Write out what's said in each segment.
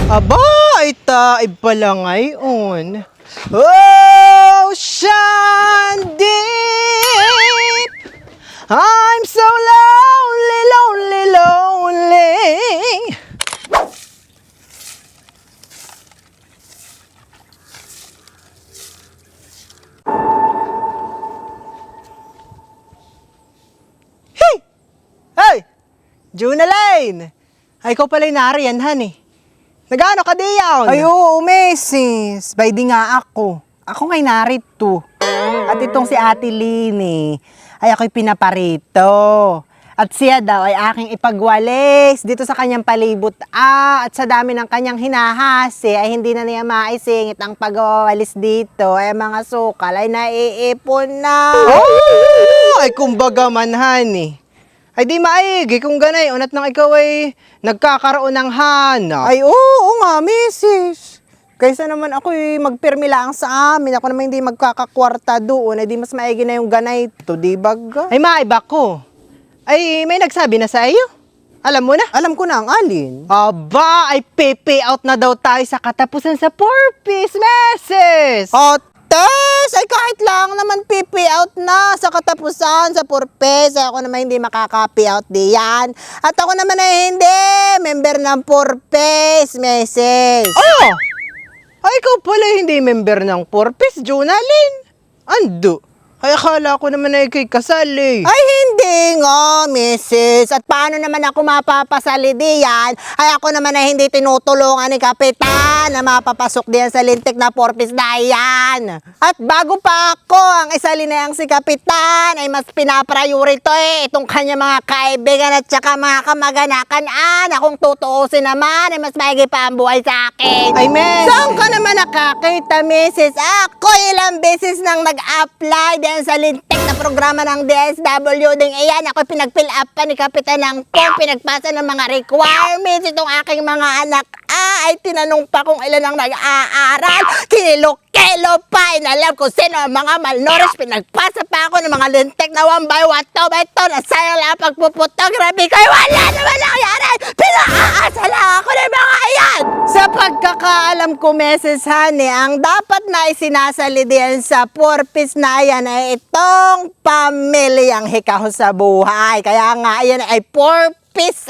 Aba, ay taib pala ngayon. Ocean deep, I'm so lonely, lonely, lonely. Hey! Hey! Junaline! Ay, ikaw pala'y nariyan, honey. Nagano ka diyan? Ay, oo, Mrs. Bay di nga ako. Ako nga'y narito. At itong si Ate Lini, ay ako'y pinaparito. At siya daw ay aking ipagwalis dito sa kanyang palibot. At sa dami ng kanyang hinahasi, ay hindi na niya maisingit ang pagwawalis dito. Ay mga sukal ay naiipon na. Oh! Ay, kumbaga man, honey. Ay, di maigi kung ganay. Unat nang ikaw ay nagkakaroon ng hanap. Ay, oo nga, Mrs. Kaysa naman ako'y magpirmi lang sa amin. Ako naman hindi magkakakwarta doon. Ay, di mas maigi na yung ganay to, di baga? Ay, maiba ko. Ay, may nagsabi na sa iyo. Alam mo na? Alam ko na ang alin. Aba, ay pay out na daw tayo sa katapusan sa 4-piece meses. Otes! Ay kahit lang naman pipi out na sa katapusan sa purpose. Ay ako naman hindi makaka-pi out diyan. At ako naman ay hindi member ng purpose, Mrs. Oh! Ay, ikaw pala hindi member ng 4-piece, Jonalyn. Ando. Ay, akala ko naman ay kay kasali. Ay hindi nga, Mrs. At paano naman ako mapapasali diyan? Ay ako naman ay hindi tinutulungan ni Kapitan na mapapasok diyan sa lintik na purpose na yan. At bago pa ako ang isali na yang si Kapitan, ay mas pinapriorito itong kanya mga kaibigan at saka mga kamag-anakan. Akong tutuusin naman, ay mas maigi pa ang buhay sa akin. Ay, Miss. Saan ka naman nakakita, Mrs.? Ako ilang beses nang nag-apply diyan sa lintik na programa ng DSW ding iyan. Ako pinag-fill up pa ni Kapitan ng form, pinagpasa ng mga requirements. Itong aking mga anak ay tinanong pa kung ilan ang nag-aaral. Kinilokelo pa, inalam ko sino ang mga malnourished. Pinagpasa pa ako ng mga lintik na 1 by 1, 2 by 2 na sa'yo lang pagpuputografi ko. Wala naman nangyari! Pinaasa lang ako ng mga iyan! Sa pagkakaalam ko, Mrs. Honey, ang dapat na isinasali diyan sa purpose na yan ay itong pamilyang hikaho sa buhay. Kaya nga, yan ay purpose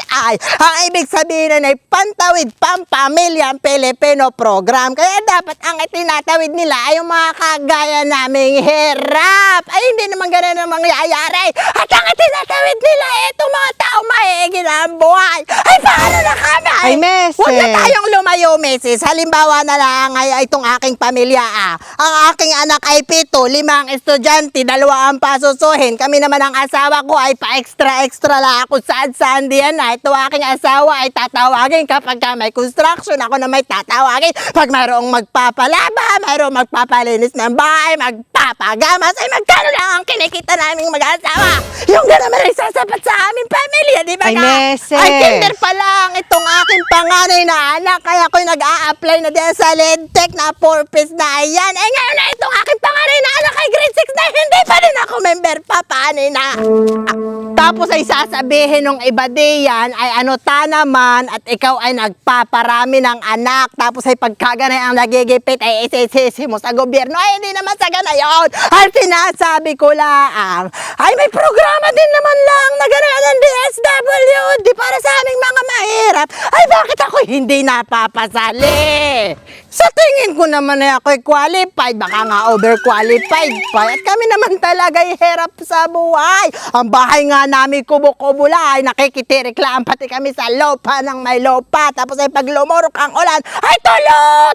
ay. Ang ibig sabihin ay Pantawid Pampamilyang Pilipino Program. Kaya dapat ang itinatawid nila ay yung mga kagaya naming hirap. Ay, hindi naman ganun ang mangyayari. At ang itinatawid nila ay itong mga tao mahiigi na ang buhay. Ay, paano na kami? Ay, Mrs. Huwag na tayong lumayo, Mrs. Halimbawa na lang ay itong aking pamilya. Ang aking anak ay 7, 5 estudyante, 2 ang pasusuhin. Kami naman ang asawa ko ay pa-extra lang ako saan-saan diyan na. Ito aking asawa ay tatawagin kapag may construction. Ako na may tatawagin pag mayroong magpapalaba, mayroong magpapalinis ng bahay, magpapagamas. Ay magkano lang ang kinikita naming mag-asawa. Yung ganaman ay sasapat sa aming pamilya, di ba Ay, ka? Mrs. Ay, kinder pa lang itong aking panganay na anak. Kaya ako'y nag-a-apply na din sa Lentec na purpose na yan. Ay, ngayon na itong aking panganay na anak ay grade 6 na hindi pa rin ako member pa. Paano na? Tapos ay sasabihin ng iba diyan ay ano ta naman at ikaw ay nagpaparami ng anak. Tapos ay pagkaganay ang nagigipit ay isisisi mo sa gobyerno. Ay, hindi naman sa ganayon. At sinasabi ko lang, ay may programa din naman lang na gano'n ng DSWD para sa aming mga mahirap. Ay, bakit ako hindi napapasali? Sa tingin ko naman ay ako'y qualified, baka nga overqualified pa. At kami naman talaga'y hirap sa buhay. Ang bahay nga namin kubo-kubo lang ay nakikitirik-laan pati kami sa lupa ng may lupa. Tapos ay pag lumurok ang ulan, ay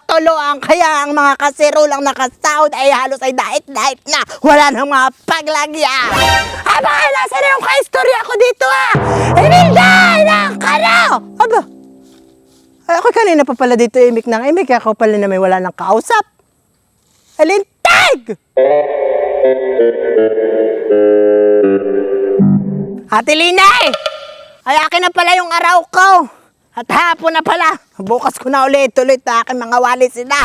tulo ang kaya ang mga kasirulang nakasahod ay halos ay dahit-dahit na. Wala nang mga paglagyan. Aba, nasa na yung kaistorya ko dito Ininday ng kano! Aba, ay ako kanina pa pala dito imik ng imik. Ako pala na may wala ng kausap. Alintag! Ate Linay! Ay akin na pala yung araw ko. At hapon na pala. Bukas ko na ulit na aking mga walis sila.